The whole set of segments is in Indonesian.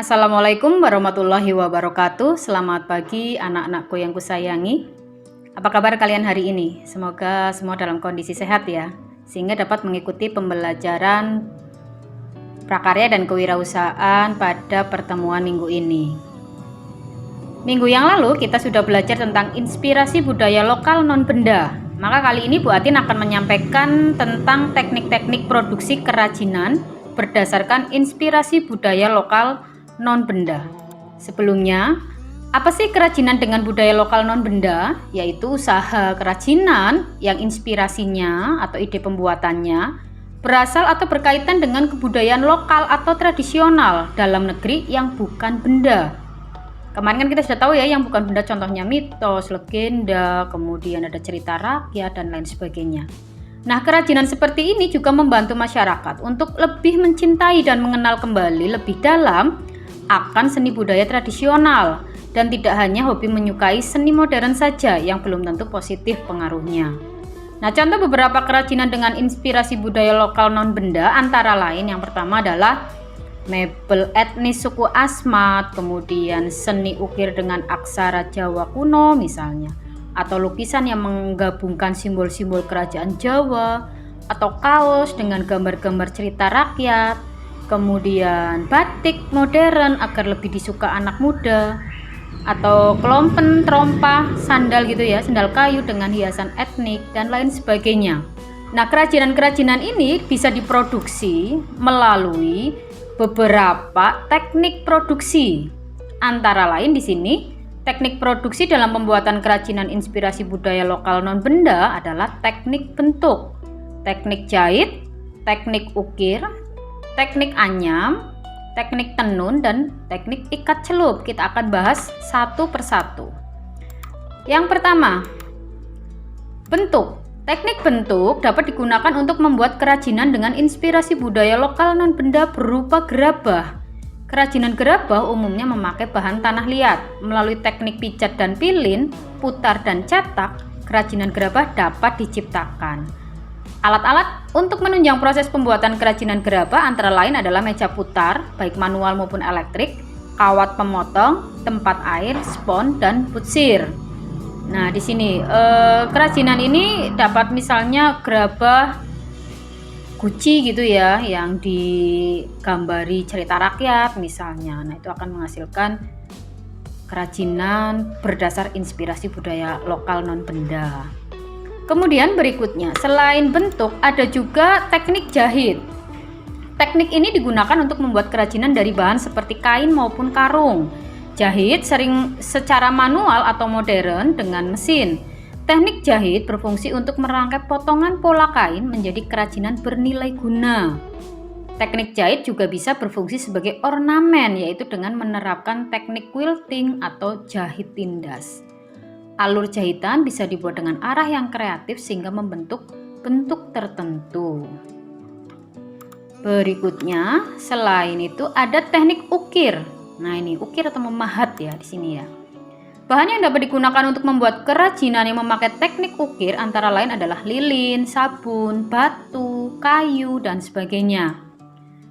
Assalamualaikum warahmatullahi wabarakatuh. Selamat pagi anak-anakku yang kusayangi. Apa kabar kalian hari ini? Semoga semua dalam kondisi sehat ya, sehingga dapat mengikuti pembelajaran prakarya dan kewirausahaan pada pertemuan minggu ini. Minggu yang lalu kita sudah belajar tentang inspirasi budaya lokal non-benda. Maka kali ini Bu Atin akan menyampaikan tentang teknik-teknik produksi kerajinan berdasarkan inspirasi budaya lokal non-benda. Sebelumnya, apa sih kerajinan dengan budaya lokal non-benda? Yaitu usaha kerajinan yang inspirasinya atau ide pembuatannya berasal atau berkaitan dengan kebudayaan lokal atau tradisional dalam negeri yang bukan benda. Kemarin kan kita sudah tahu ya, yang bukan benda contohnya mitos, legenda, kemudian ada cerita rakyat dan lain sebagainya. Nah, kerajinan seperti ini juga membantu masyarakat untuk lebih mencintai dan mengenal kembali lebih dalam akan seni budaya tradisional dan tidak hanya hobi menyukai seni modern saja yang belum tentu positif pengaruhnya. Nah, contoh beberapa kerajinan dengan inspirasi budaya lokal non-benda antara lain yang pertama adalah mebel etnis suku Asmat, kemudian seni ukir dengan aksara Jawa kuno misalnya, atau lukisan yang menggabungkan simbol-simbol kerajaan Jawa, atau kaos dengan gambar-gambar cerita rakyat, kemudian batik modern agar lebih disuka anak muda, atau kelompen, trompa, sandal gitu ya, sandal kayu dengan hiasan etnik dan lain sebagainya. Nah, kerajinan-kerajinan ini bisa diproduksi melalui beberapa teknik produksi. Antara lain di sini, teknik produksi dalam pembuatan kerajinan inspirasi budaya lokal non-benda adalah teknik bentuk, teknik jahit, teknik ukir, teknik anyam, teknik tenun, dan teknik ikat celup. Kita akan bahas satu persatu. Yang pertama, bentuk. Teknik bentuk dapat digunakan untuk membuat kerajinan dengan inspirasi budaya lokal non-benda berupa gerabah. Kerajinan gerabah umumnya memakai bahan tanah liat. Melalui teknik pijat dan pilin, putar dan cetak, kerajinan gerabah dapat diciptakan. Alat-alat untuk menunjang proses pembuatan kerajinan gerabah antara lain adalah meja putar, baik manual maupun elektrik, kawat pemotong, tempat air, spons, dan putsir. Nah, di sini kerajinan ini dapat misalnya gerabah guci gitu ya, yang digambari cerita rakyat misalnya. Nah, itu akan menghasilkan kerajinan berdasar inspirasi budaya lokal non-benda. Kemudian berikutnya, selain bentuk ada juga teknik jahit. Teknik ini digunakan untuk membuat kerajinan dari bahan seperti kain maupun karung. Jahit sering secara manual atau modern dengan mesin. Teknik jahit berfungsi untuk merangkai potongan pola kain menjadi kerajinan bernilai guna. Teknik jahit juga bisa berfungsi sebagai ornamen, yaitu dengan menerapkan teknik quilting atau jahit tindas. Alur jahitan bisa dibuat dengan arah yang kreatif sehingga membentuk bentuk tertentu. Berikutnya, selain itu ada teknik ukir. Nah, ini ukir atau memahat ya di sini ya. Bahan yang dapat digunakan untuk membuat kerajinan yang memakai teknik ukir antara lain adalah lilin, sabun, batu, kayu, dan sebagainya.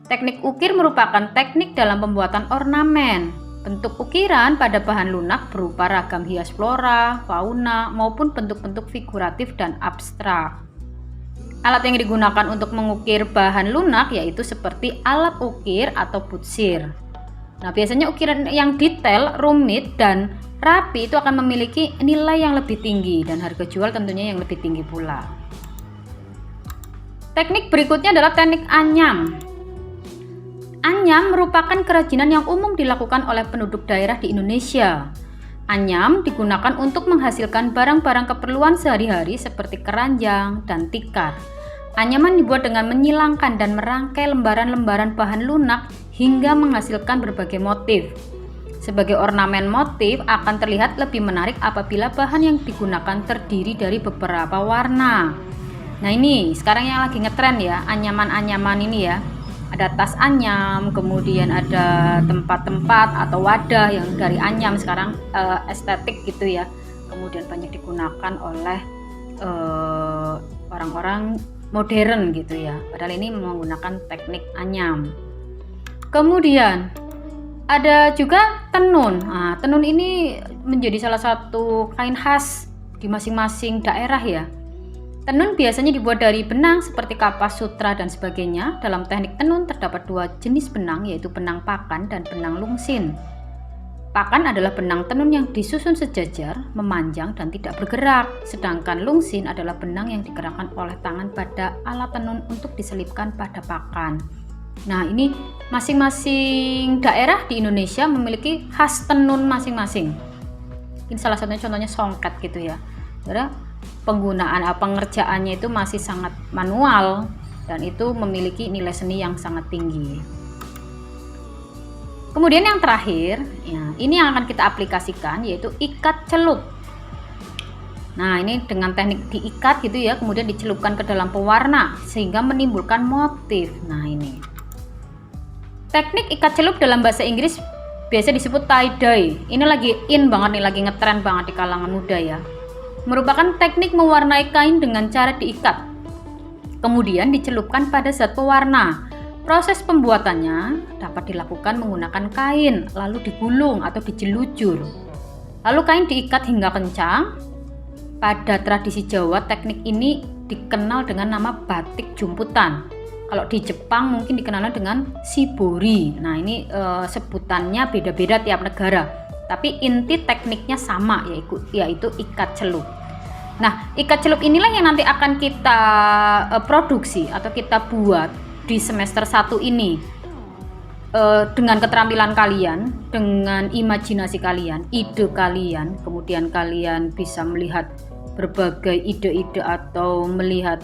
Teknik ukir merupakan teknik dalam pembuatan ornamen. Bentuk ukiran pada bahan lunak berupa ragam hias flora, fauna, maupun bentuk-bentuk figuratif dan abstrak. Alat yang digunakan untuk mengukir bahan lunak yaitu seperti alat ukir atau putsir. Nah, biasanya ukiran yang detail, rumit, dan rapi itu akan memiliki nilai yang lebih tinggi dan harga jual tentunya yang lebih tinggi pula. Teknik berikutnya adalah teknik anyam. Anyam merupakan kerajinan yang umum dilakukan oleh penduduk daerah di Indonesia. Anyam digunakan untuk menghasilkan barang-barang keperluan sehari-hari seperti keranjang dan tikar. Anyaman dibuat dengan menyilangkan dan merangkai lembaran-lembaran bahan lunak hingga menghasilkan berbagai motif. Sebagai ornamen, motif akan terlihat lebih menarik apabila bahan yang digunakan terdiri dari beberapa warna. Nah, ini sekarang yang lagi ngetren ya, anyaman-anyaman ini ya. Ada tas anyam, kemudian ada tempat-tempat atau wadah yang dari anyam sekarang estetik gitu ya. Kemudian banyak digunakan oleh orang-orang modern gitu ya. Padahal ini menggunakan teknik anyam. Kemudian Ada juga tenun. Nah, tenun ini menjadi salah satu kain khas di masing-masing daerah ya. Tenun biasanya dibuat dari benang seperti kapas, sutra, dan sebagainya. Dalam teknik tenun terdapat dua jenis benang, yaitu benang pakan dan benang lungsin. Pakan adalah benang tenun yang disusun sejajar, memanjang, dan tidak bergerak. Sedangkan lungsin adalah benang yang digerakkan oleh tangan pada alat tenun untuk diselipkan pada pakan. Nah, ini masing-masing daerah di Indonesia memiliki khas tenun masing-masing. Ini salah satunya contohnya songket gitu ya. Karena penggunaan pengerjaannya itu masih sangat manual dan itu memiliki nilai seni yang sangat tinggi. Kemudian yang terakhir, ya, ini yang akan kita aplikasikan yaitu ikat celup. Nah, ini dengan teknik diikat gitu ya, kemudian dicelupkan ke dalam pewarna sehingga menimbulkan motif. Nah, ini teknik ikat celup dalam bahasa Inggris biasa disebut tie-dye. Ini lagi in banget nih, lagi ngetren banget di kalangan muda ya. Merupakan teknik mewarnai kain dengan cara diikat, kemudian dicelupkan pada zat pewarna. Proses pembuatannya dapat dilakukan menggunakan kain, lalu digulung atau dijelujur. Lalu kain diikat hingga kencang. Pada tradisi Jawa, teknik ini dikenal dengan nama batik jumputan. Kalau di Jepang mungkin dikenal dengan shibori. Nah, ini sebutannya beda-beda tiap negara. Tapi inti tekniknya sama, yaitu ikat celup. Nah, ikat celup inilah yang nanti akan kita produksi atau kita buat di semester 1 ini. Dengan keterampilan kalian, dengan imajinasi kalian, ide kalian, kemudian kalian bisa melihat berbagai ide-ide atau melihat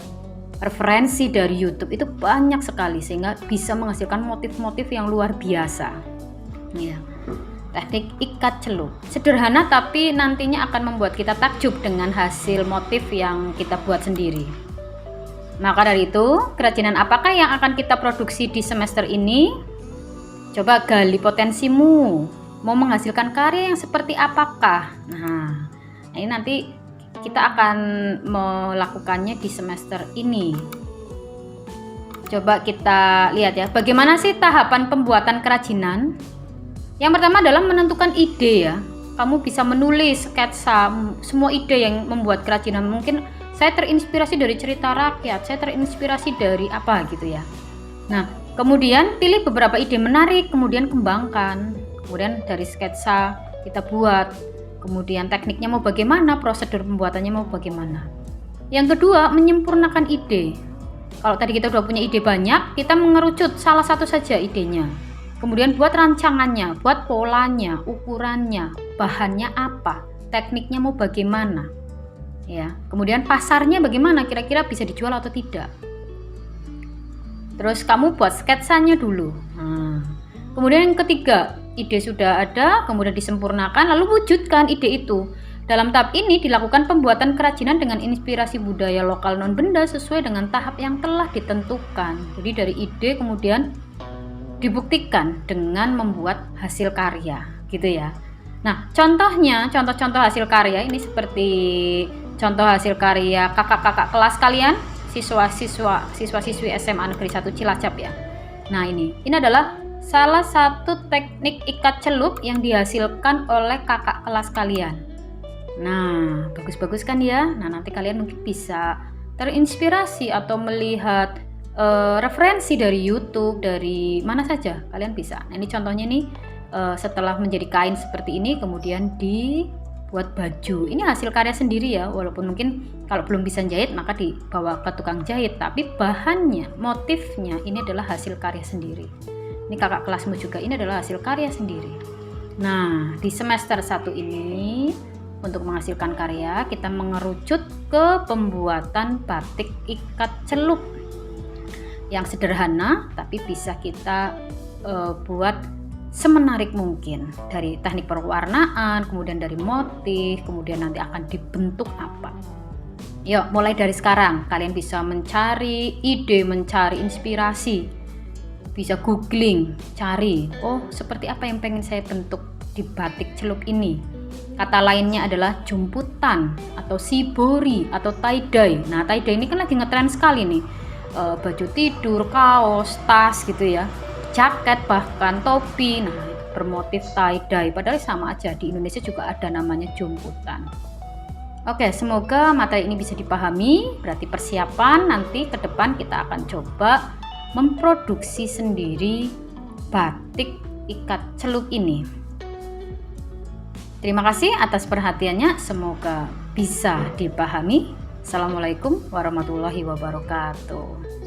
referensi dari YouTube itu banyak sekali sehingga bisa menghasilkan motif-motif yang luar biasa. Ya. Teknik ikat celup sederhana tapi nantinya akan membuat kita takjub dengan hasil motif yang kita buat sendiri. Maka dari itu, kerajinan apakah yang akan kita produksi di semester ini? Coba gali potensimu. Mau menghasilkan karya yang seperti apakah? Nah, ini nanti kita akan melakukannya di semester ini. Coba kita lihat ya, bagaimana sih tahapan pembuatan kerajinan? Yang pertama adalah menentukan ide ya. Kamu bisa menulis sketsa semua ide yang membuat kerajinan. Mungkin saya terinspirasi dari cerita rakyat, saya terinspirasi dari apa gitu ya. Nah, kemudian pilih beberapa ide menarik, kemudian kembangkan. Kemudian dari sketsa kita buat. Kemudian tekniknya mau bagaimana, prosedur pembuatannya mau bagaimana. Yang kedua, menyempurnakan ide. Kalau tadi kita udah punya ide banyak, kita mengerucut salah satu saja idenya. Kemudian buat rancangannya, buat polanya, ukurannya, bahannya apa, tekniknya mau bagaimana. Ya, kemudian pasarnya bagaimana, kira-kira bisa dijual atau tidak. Terus kamu buat sketsanya dulu. Nah, kemudian yang ketiga, ide sudah ada, kemudian disempurnakan, lalu wujudkan ide itu. Dalam tahap ini dilakukan pembuatan kerajinan dengan inspirasi budaya lokal non-benda sesuai dengan tahap yang telah ditentukan. Jadi dari ide kemudian dibuktikan dengan membuat hasil karya, gitu ya. Nah, contoh-contoh hasil karya ini seperti contoh hasil karya kakak-kakak kelas kalian, siswa-siswi SMA Negeri 1 Cilacap ya. Nah, ini adalah salah satu teknik ikat celup yang dihasilkan oleh kakak kelas kalian. Nah, bagus-bagus kan ya? Nah, nanti kalian mungkin bisa terinspirasi atau melihat referensi dari YouTube, dari mana saja kalian bisa. Nah, ini contohnya nih, setelah menjadi kain seperti ini kemudian dibuat baju. Ini hasil karya sendiri ya, walaupun mungkin kalau belum bisa jahit maka dibawa ke tukang jahit, tapi bahannya, motifnya ini adalah hasil karya sendiri. Ini kakak kelasmu juga, ini adalah hasil karya sendiri. Nah, di semester 1 ini untuk menghasilkan karya kita mengerucut ke pembuatan batik ikat celup yang sederhana tapi bisa kita buat semenarik mungkin, dari teknik perwarnaan, kemudian dari motif, kemudian nanti akan dibentuk apa. Yuk, mulai dari sekarang kalian bisa mencari ide, mencari inspirasi. Bisa googling, cari, oh seperti apa yang pengen saya bentuk di batik celup ini. Kata lainnya adalah jumputan atau shibori atau tie-dye. Nah, tie-dye ini kan lagi ngetren sekali nih. Baju tidur, kaos, tas gitu ya, jaket, bahkan topi. Nah, bermotif tie-dye, padahal sama aja, di Indonesia juga ada namanya jumputan. Oke, semoga materi ini bisa dipahami. Berarti persiapan nanti ke depan kita akan coba memproduksi sendiri batik ikat celup ini. Terima kasih atas perhatiannya, semoga bisa dipahami. Assalamualaikum warahmatullahi wabarakatuh.